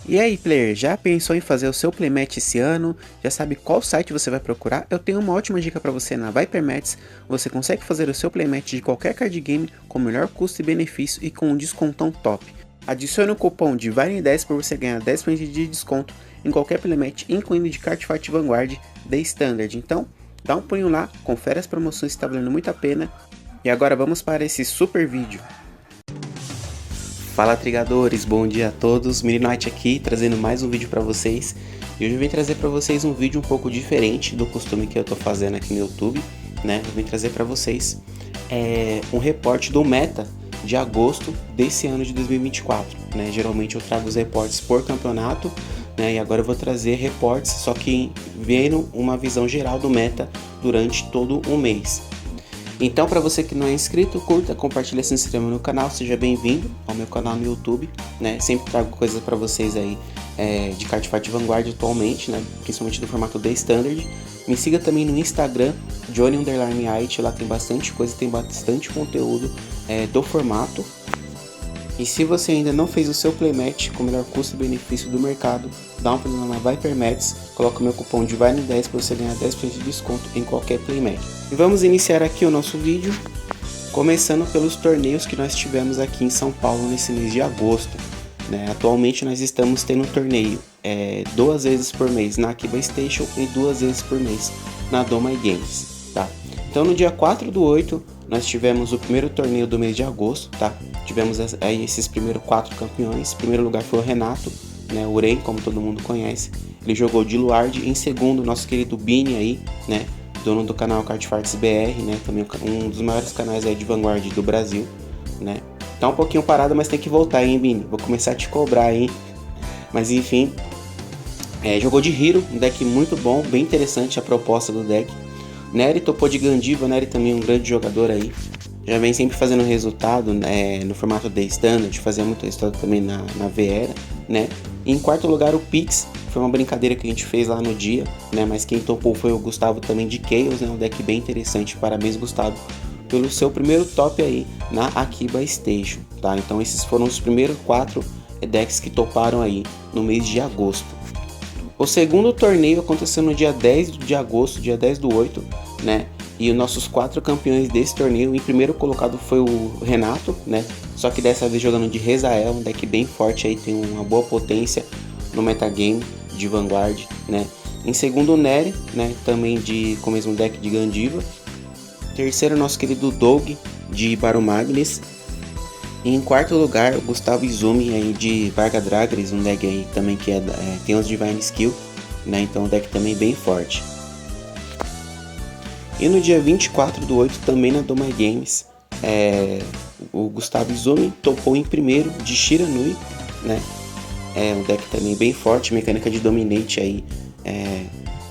E aí, player, já pensou em fazer o seu playmatch esse ano? Já sabe qual site você vai procurar? Eu tenho uma ótima dica para você na Vipermatch. Você consegue fazer o seu playmatch de qualquer card game com o melhor custo e benefício e com um descontão top. Adicione o cupom de VARNI10 para você ganhar 10% de desconto em qualquer playmatch, incluindo de Cardfight Vanguard The Standard. Então, dá um pulinho lá, confere as promoções que está valendo muito a pena. E agora vamos para esse super vídeo. Fala trigadores, bom dia a todos, Mirinoite aqui trazendo mais um vídeo para vocês. E hoje eu vim trazer para vocês um vídeo um pouco diferente do costume que eu tô fazendo aqui no YouTube, né? Eu vim trazer para vocês um reporte do meta de agosto desse ano de 2024, né? Geralmente eu trago os reportes por campeonato, né? E agora eu vou trazer reportes, só que vendo uma visão geral do meta durante todo um mês. Então, para você que não é inscrito, curta, compartilha, se inscreva no canal, seja bem-vindo ao meu canal no YouTube, né? Sempre trago coisas para vocês aí de Cardfight Vanguard atualmente, né? Principalmente do formato The Standard. Me siga também no Instagram, Johnny_It, lá tem bastante coisa, tem bastante conteúdo do formato. E se você ainda não fez o seu playmatch com o melhor custo-benefício do mercado, dá uma olhada na Vipermatch, coloca o meu cupom de VARNI10 para você ganhar 10% de desconto em qualquer playmatch. E vamos iniciar aqui o nosso vídeo, começando pelos torneios que nós tivemos aqui em São Paulo nesse mês de agosto, né? Atualmente nós estamos tendo um torneio 2 vezes por mês na Akiba Station e 2 vezes por mês na Doma Games, tá? Então no dia 4/8 nós tivemos o primeiro torneio do mês de agosto, tá? Tivemos aí esses primeiros 4 campeões. Em primeiro lugar foi o Renato, né? O Ren, como todo mundo conhece. Ele jogou de Luard. Em segundo, nosso querido Bini aí, né? Dono do canal Cardfights BR, né? Também um dos maiores canais aí de Vanguard do Brasil, né? Tá um pouquinho parado, mas tem que voltar, hein, Bini? Vou começar a te cobrar, hein? Mas enfim, jogou de Hero, um deck muito bom, bem interessante a proposta do deck. Nery topou de Gandiva, Nery também um grande jogador aí. Já vem sempre fazendo resultado no formato The Standard, fazia muito resultado também na Vera, né? E em quarto lugar o Pix, foi uma brincadeira que a gente fez lá no dia, né? Mas quem topou foi o Gustavo também de Chaos, né? Um deck bem interessante, parabéns Gustavo, pelo seu primeiro top aí na Akiba Station, tá? Então esses foram os primeiros 4 decks que toparam aí no mês de agosto. O segundo torneio aconteceu no dia 10 de agosto, dia 10/8, né? E os nossos 4 campeões desse torneio, em primeiro colocado foi o Renato, né? Só que dessa vez jogando de Rezael, um deck bem forte aí, tem uma boa potência no metagame de Vanguard, né? Em segundo o Nery, né? Também com o mesmo deck de Gandiva. Terceiro nosso querido Doug de Baromagnes. E em quarto lugar, o Gustavo Izumi aí de Varga Dragris, um deck aí também que tem os Divine Skill, né? Então um deck também bem forte. E no dia 24/8, também na Doma Games, o Gustavo Izumi topou em primeiro de Shiranui, né? Um deck também bem forte, mecânica de Dominate aí,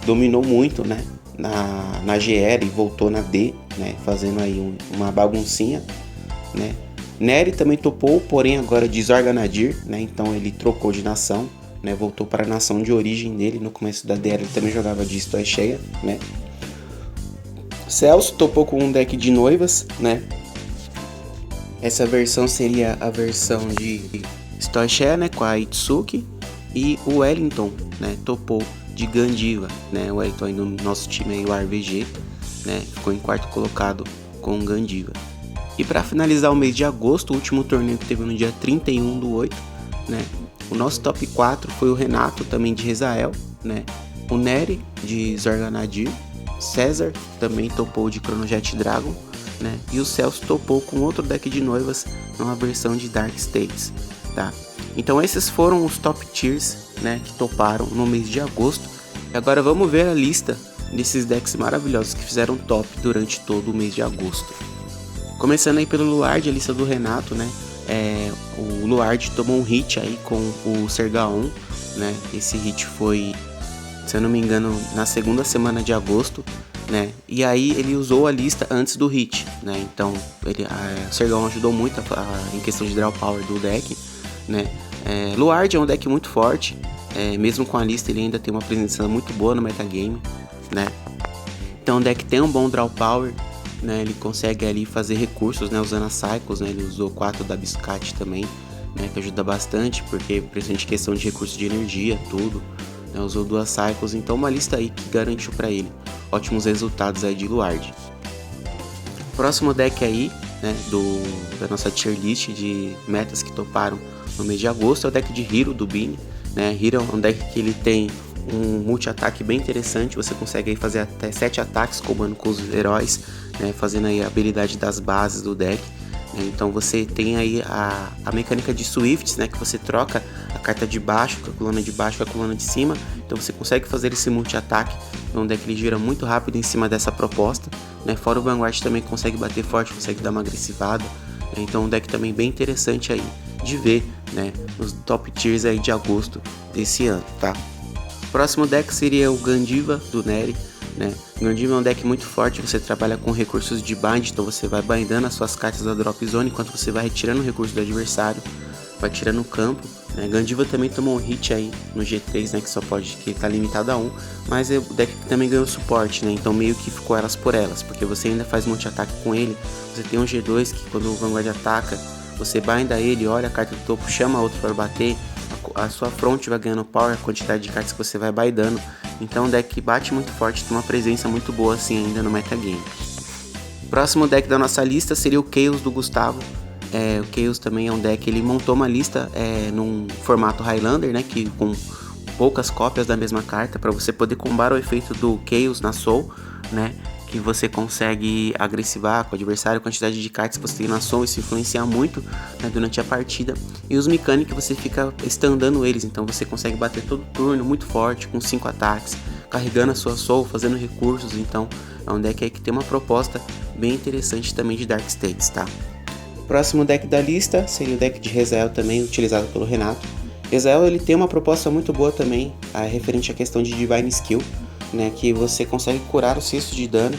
dominou muito, né? Na GR e voltou na D, né? Fazendo aí uma baguncinha, né? Nery também topou, porém agora de Zorganadir, né? Então ele trocou de nação, né? Voltou para a nação de origem dele. No começo da DR ele também jogava de História Cheia, né? Celso topou com um deck de noivas, né? Essa versão seria a versão de História Cheia, né? Com a Itsuki. E o Wellington, né? Topou de Gandiva, né? O Wellington aí no nosso time aí, o RVG, né? Ficou em quarto colocado com Gandiva. E para finalizar o mês de agosto, o último torneio que teve no dia 31/8, né? O nosso top 4 foi o Renato, também de Rezael, né? O Nery, de Zorganadir. César também topou de Chronojet Dragon, né? E o Celso topou com outro deck de noivas numa versão de Dark States, tá? Então esses foram os top tiers, né? Que toparam no mês de agosto. E agora vamos ver a lista desses decks maravilhosos que fizeram top durante todo o mês de agosto. Começando aí pelo Luard, a lista do Renato, né? O Luard tomou um hit aí com o Sergaon, né? Esse hit foi, se eu não me engano, na segunda semana de agosto, né? E aí ele usou a lista antes do hit, né? Então o Sergaon ajudou muito em questão de draw power do deck, né? Luard é um deck muito forte, mesmo com a lista ele ainda tem uma presença muito boa no metagame, né? Então o deck tem um bom draw power, né? Ele consegue ali fazer recursos, né? Usando as Cycles, né? Ele usou 4 da Biscate também, né, que ajuda bastante, porque principalmente questão de recurso de energia, tudo, né, usou 2 Cycles, então uma lista aí que garantiu para ele ótimos resultados aí de Luard. Próximo deck aí, né, da nossa tier list de metas que toparam no mês de agosto é o deck de Hero do Bini, né? Hero é um deck que ele tem um multi-ataque bem interessante, você consegue aí fazer até 7 ataques combando com os heróis, né, fazendo aí a habilidade das bases do deck. Então você tem aí a mecânica de Swifts, né, que você troca a carta de baixo com a coluna de baixo com a coluna de cima, então você consegue fazer esse multi-ataque. É um deck que ele gira muito rápido em cima dessa proposta, né? Fora o Vanguard também consegue bater forte, consegue dar uma agressivada, né? Então um deck também bem interessante aí de ver, né, nos top tiers aí de agosto desse ano, tá? O próximo deck seria o Gandiva do Neri, né? Gandiva é um deck muito forte, você trabalha com recursos de bind, então você vai bindando as suas cartas da drop zone enquanto você vai retirando o recurso do adversário, vai tirando o campo, né? Gandiva também tomou um hit aí no G3, né, que tá limitado a 1, mas é o deck que também ganhou suporte, né? Então meio que ficou elas por elas, porque você ainda faz multi-ataque com ele, você tem um G2 que quando o Vanguard ataca, você binda ele, olha a carta do topo, chama a outra para bater, a sua front vai ganhando power, a quantidade de cartas que você vai bindando. Então é um deck que bate muito forte, tem uma presença muito boa assim ainda no metagame. O próximo deck da nossa lista seria o Chaos do Gustavo. O Chaos também é um deck, ele montou uma lista num formato Highlander, né, que com poucas cópias da mesma carta, para você poder combar o efeito do Chaos na Soul, né, que você consegue agressivar com o adversário, a quantidade de cartas que você tem na Soul, isso influencia muito, né, durante a partida. E os mecânicos você fica standando eles, então você consegue bater todo turno muito forte, com 5 ataques, carregando a sua Soul, fazendo recursos. Então é um deck aí que tem uma proposta bem interessante também de Dark States, tá? O próximo deck da lista seria o deck de Rezael, também utilizado pelo Renato. Rezael ele tem uma proposta muito boa também, referente à questão de Divine Skill, né, que você consegue curar o cesto de dano,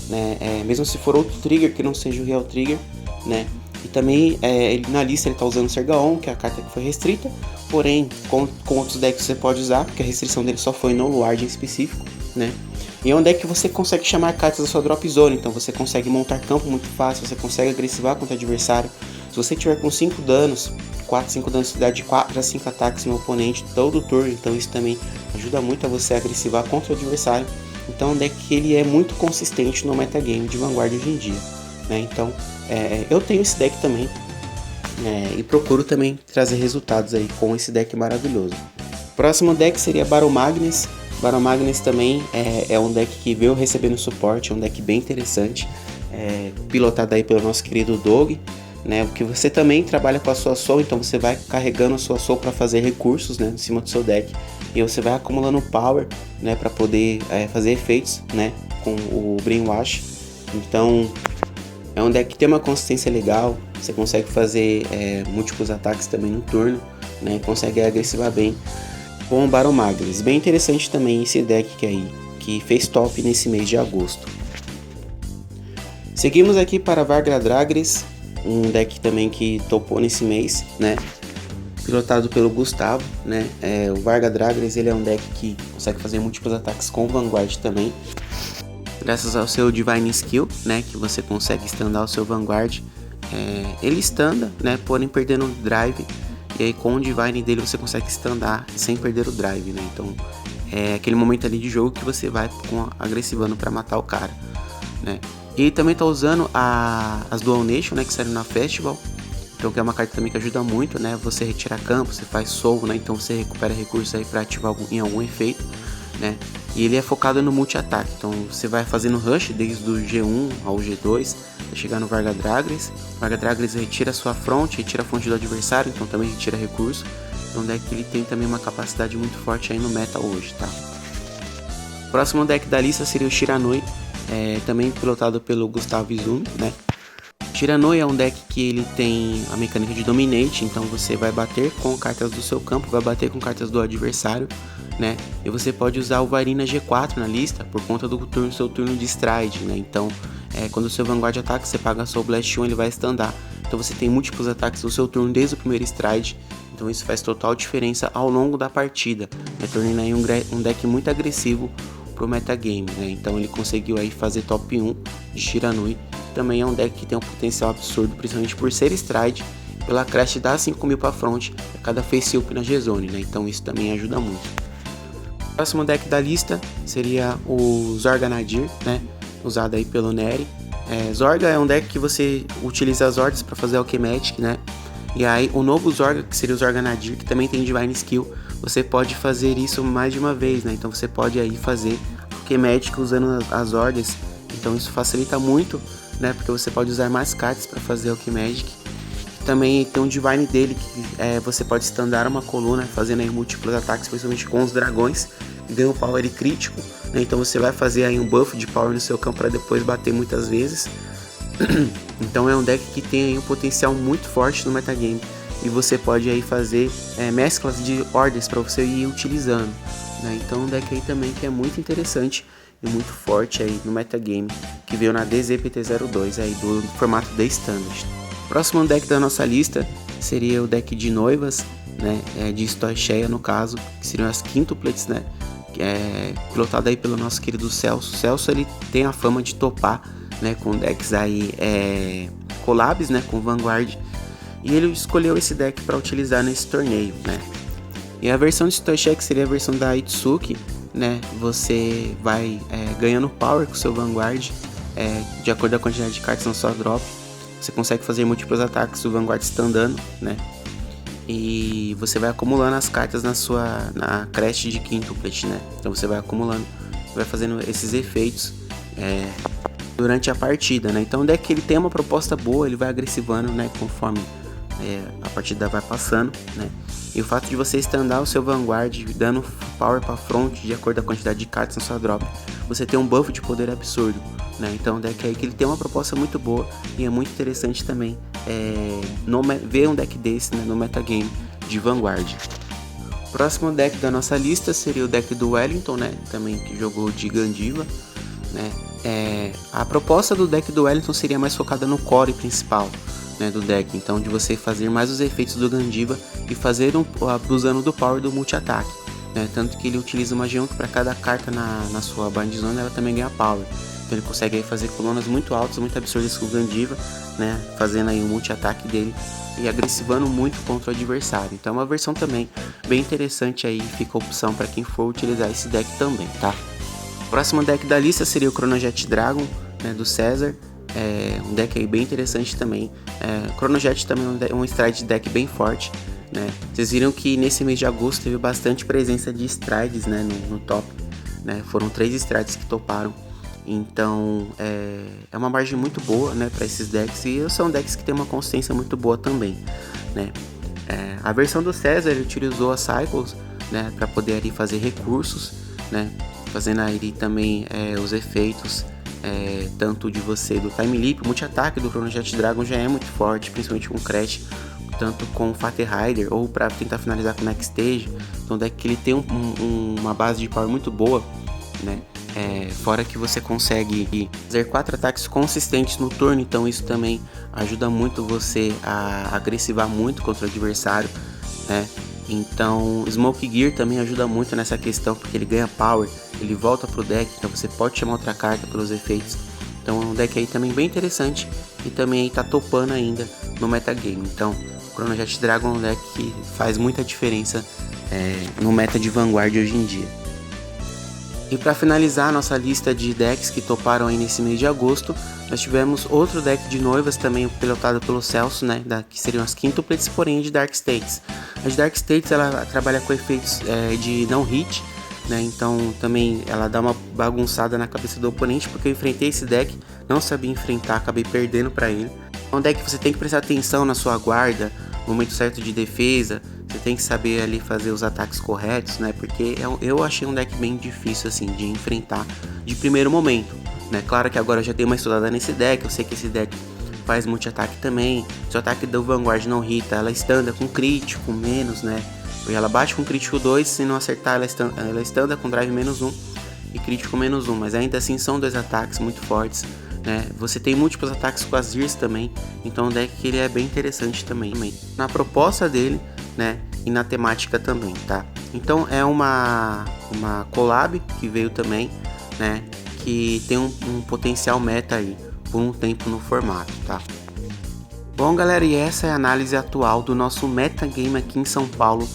né, mesmo se for outro trigger que não seja o Real Trigger, né, e também ele, na lista ele está usando Sergaon, que é a carta que foi restrita, porém com outros decks você pode usar, porque a restrição dele só foi no Luard em específico, né, e é um deck que você consegue chamar cartas da sua drop zone, então você consegue montar campo muito fácil, você consegue agressivar contra o adversário. Se você tiver com 5 danos, 4, 5 danos, você dá de 4 a 5 ataques no oponente todo turno, então isso também ajuda muito a você agressivar contra o adversário. Então é um deck que ele é muito consistente no metagame de Vanguard hoje em dia, né? Então eu tenho esse deck também, e procuro também trazer resultados aí com esse deck maravilhoso. Próximo deck seria Baron Magnus. Baron Magnus também é um deck que veio recebendo suporte, é um deck bem interessante, pilotado aí pelo nosso querido Doug, né, porque você também trabalha com a sua Soul, então você vai carregando a sua Soul para fazer recursos, né, em cima do seu deck, e você vai acumulando power, né, para poder fazer efeitos, né, com o Brainwash. Então é um deck que tem uma consistência legal, você consegue fazer múltiplos ataques também no turno, né, consegue agressivar bem com o Baron Magnus. Bem interessante também esse deck que fez top nesse mês de agosto. Seguimos aqui para Varga Dragres, um deck também que topou nesse mês, né, pilotado pelo Gustavo, né. O Varga Dragres ele é um deck que consegue fazer múltiplos ataques com o Vanguard também, graças ao seu Divine Skill, né, que você consegue standar o seu Vanguard. Ele standa, né, porém perdendo o drive, e aí com o Divine dele você consegue standar sem perder o drive, né. Então é aquele momento ali de jogo que você vai agressivando para matar o cara, né. E ele também tá usando as Dual Nation, né, que saíram na Festival, então que é uma carta também que ajuda muito, né, você retira campo, você faz soul, né, então você recupera recursos aí para ativar em algum efeito, né, e ele é focado no multi-ataque, então você vai fazendo rush desde o G1 ao G2, até chegar no Varga Dragres. Varga Dragres retira a sua front, retira a fonte do adversário, então também retira recurso, então um deck que ele tem também uma capacidade muito forte aí no meta hoje, tá? O próximo deck da lista seria o Shiranui, também pilotado pelo Gustavo Izumi, né? Shiranui é um deck que ele tem a mecânica de Dominate, então você vai bater com cartas do seu campo, vai bater com cartas do adversário, né? E você pode usar o Varina G4 na lista por conta do seu turno de Stride, né? Então, quando o seu Vanguard ataca, você paga Soul Blast 1, ele vai standar. Então você tem múltiplos ataques no seu turno desde o primeiro Stride, então isso faz total diferença ao longo da partida, né? Tornando aí um deck muito agressivo pro metagame, né? Então ele conseguiu aí fazer top 1 de Shiranui. Também é um deck que tem um potencial absurdo, principalmente por ser Stride pela crest dá 5.000 pra front a cada face up na G-Zone, né? Então isso também ajuda muito. O próximo deck da lista seria o Zorga Nadir, né? Usado aí pelo Nery. Zorga é um deck que você utiliza as ordens para fazer Alchematic, né? E aí o novo Zorga, que seria o Zorga Nadir, que também tem Divine Skill, você pode fazer isso mais de uma vez, né? Então você pode aí fazer Alchematic usando as ordens. Então isso facilita muito, né? Porque você pode usar mais cartas para fazer Alchematic. Também tem um Divine dele que você pode standar uma coluna fazendo aí múltiplos ataques, principalmente com os dragões, que ganham power crítico, né? Então você vai fazer aí um buff de power no seu campo para depois bater muitas vezes. Então é um deck que tem aí um potencial muito forte no metagame, e você pode aí fazer mesclas de ordens para você ir utilizando, né? Então um deck aí também que é muito interessante e muito forte aí no metagame, que veio na DZPT02 aí do formato The Standard. Próximo deck da nossa lista seria o deck de noivas, né, de Stoicheia no caso, que seriam as quintuplets, né, pilotado aí pelo nosso querido Celso. Celso ele tem a fama de topar, né, com decks aí collabs, né, com Vanguard, e ele escolheu esse deck para utilizar nesse torneio, né. E a versão de Stoicheia, que seria a versão da Itsuki, né, você vai ganhando power com o seu Vanguard, de acordo com a quantidade de cartas na sua drop. Você consegue fazer múltiplos ataques o Vanguard standando, né? E você vai acumulando as cartas na crest de quintuplet, né? Então você vai acumulando, vai fazendo esses efeitos durante a partida, né? Então o deck ele tem uma proposta boa, ele vai agressivando, né? Conforme a partida vai passando, né? E o fato de você standar o seu Vanguard dando power para front de acordo com a quantidade de cartas na sua drop, você tem um buff de poder absurdo, né? Então o deck aí que ele tem uma proposta muito boa, e é muito interessante também ver um deck desse, né, no metagame de Vanguard. O próximo deck da nossa lista seria o deck do Wellington, né? Também que jogou de Gandiva, né? A proposta do deck do Wellington seria mais focada no core principal, né, do deck, então de você fazer mais os efeitos do Gandiva e fazer abusando do power do multi-ataque, né, tanto que ele utiliza uma G1 que para cada carta na sua bind zone ela também ganha power, então ele consegue aí fazer colunas muito altas, muito absurdas com o Gandiva, né, fazendo aí o multi-ataque dele e agressivando muito contra o adversário. Então é uma versão também bem interessante aí, fica a opção para quem for utilizar esse deck também, tá? O próximo deck da lista seria o Chronojet Dragon, né, do César. Um deck aí bem interessante também. Chronojet também é um stride deck bem forte, né? Vocês viram que nesse mês de agosto teve bastante presença de strides, né, no top, né? Foram 3 strides que toparam. Então é uma margem muito boa, né, para esses decks, e são decks que tem uma consistência muito boa também, né? A versão do César ele utilizou a Cycles, né, para poder ali fazer recursos, né, fazendo aí também os efeitos tanto de você do Time Leap. O multi-ataque do Chronojet Dragon já é muito forte, principalmente com Crash, tanto com o Fate Rider ou para tentar finalizar com o Next Stage. Então o deck que ele tem uma base de power muito boa, né? Fora que você consegue fazer 4 ataques consistentes no turno, então isso também ajuda muito você a agressivar muito contra o adversário, né? Então Smoke Gear também ajuda muito nessa questão, porque ele ganha power, ele volta pro deck, então você pode chamar outra carta pelos efeitos. Então é um deck aí também bem interessante, e também aí tá topando ainda no metagame. Então o Chronojet Dragon é um deck que faz muita diferença no meta de Vanguard hoje em dia. E para finalizar a nossa lista de decks que toparam aí nesse mês de agosto, nós tivemos outro deck de noivas também pilotado pelo Celso, né, que seriam as quintuplets, porém de Dark States. A de Dark States ela trabalha com efeitos de não hit, né, então também ela dá uma bagunçada na cabeça do oponente, porque eu enfrentei esse deck, não sabia enfrentar, acabei perdendo para ele. É um deck que você tem que prestar atenção na sua guarda, no momento certo de defesa, você tem que saber ali fazer os ataques corretos, né? Porque eu achei um deck bem difícil assim de enfrentar de primeiro momento, né? Claro que agora eu já dei uma estudada nesse deck, eu sei que esse deck faz multi-ataque também. Se o ataque do Vanguard não hita, ela standa com crítico menos, né? Ela bate com crítico 2, se não acertar ela standa com drive -1 e crítico -1, mas ainda assim são 2 ataques muito fortes, né? Você tem múltiplos ataques com as Gears também, então o deck que ele é bem interessante também. Na proposta dele, né, e na temática também, tá? Então é uma collab que veio também, né, que tem um potencial meta aí por um tempo no formato, tá? Bom, galera, e essa é a análise atual do nosso metagame aqui em São Paulo,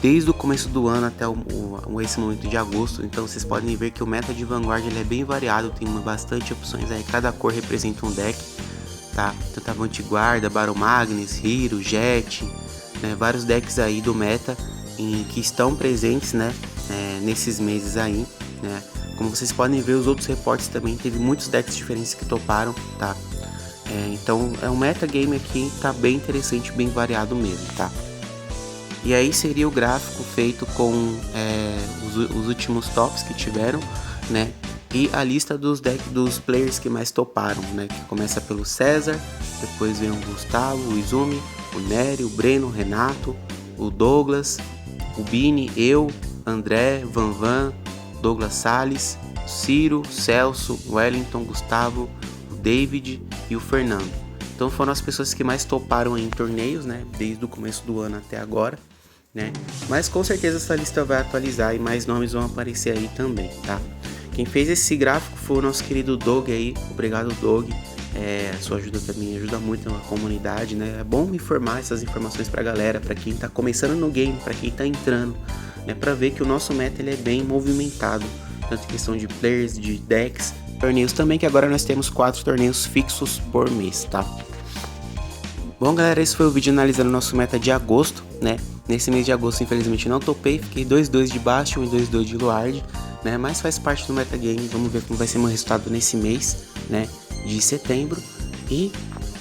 desde o começo do ano até esse momento de agosto. Então vocês podem ver que o meta de Vanguard ele é bem variado, tem bastante opções aí, cada cor representa um deck, tá? Tanto a Vanguarda, Baromagnes, Hero, Jet, né? Vários decks aí do meta que estão presentes, né? Nesses meses aí, né? Como vocês podem ver, os outros reportes também teve muitos decks diferentes que toparam, tá? Então é um metagame aqui, tá bem interessante, bem variado mesmo, tá? E aí seria o gráfico feito com os últimos tops que tiveram, né? E a lista dos players que mais toparam, né? Que começa pelo César, depois vem o Gustavo, o Izumi, o Nery, o Breno, o Renato, o Douglas, o Bini, eu, André, Van, Douglas Salles, Ciro, Celso, Wellington, Gustavo, o David e o Fernando. Então foram as pessoas que mais toparam em torneios, né? Desde o começo do ano até agora, né? Mas com certeza essa lista vai atualizar e mais nomes vão aparecer aí também, tá? Quem fez esse gráfico foi o nosso querido Doug aí. Obrigado, Doug. A sua ajuda também ajuda muito na comunidade, né? É bom informar essas informações pra galera, pra quem tá começando no game, pra quem tá entrando, né? Pra ver que o nosso meta ele é bem movimentado, tanto em questão de players, de decks, torneios também, que agora nós temos 4 torneios fixos por mês, tá? Bom, galera, esse foi o vídeo analisando o nosso meta de agosto, né? Nesse mês de agosto, infelizmente, não topei, fiquei 2-2 de Bastion e 2-2 de Luard, né? Mas faz parte do metagame, vamos ver como vai ser meu resultado nesse mês, né? De setembro. E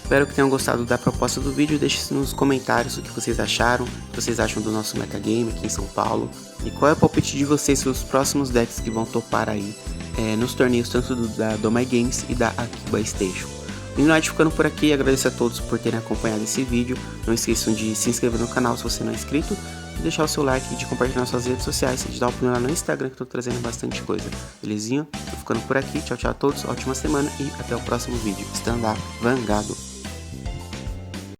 espero que tenham gostado da proposta do vídeo. Deixe nos comentários o que vocês acharam, o que vocês acham do nosso metagame aqui em São Paulo. E qual é o palpite de vocês sobre os próximos decks que vão topar aí nos torneios, tanto da Domai Games e da Akiba Station. Mini ficando por aqui, agradeço a todos por terem acompanhado esse vídeo. Não esqueçam de se inscrever no canal se você não é inscrito, de deixar o seu like, de compartilhar nas suas redes sociais e de dar uma opinião lá no Instagram, que eu tô trazendo bastante coisa. Belezinha? Tô ficando por aqui, tchau a todos, ótima semana e até o próximo vídeo. Stand up, Vangado!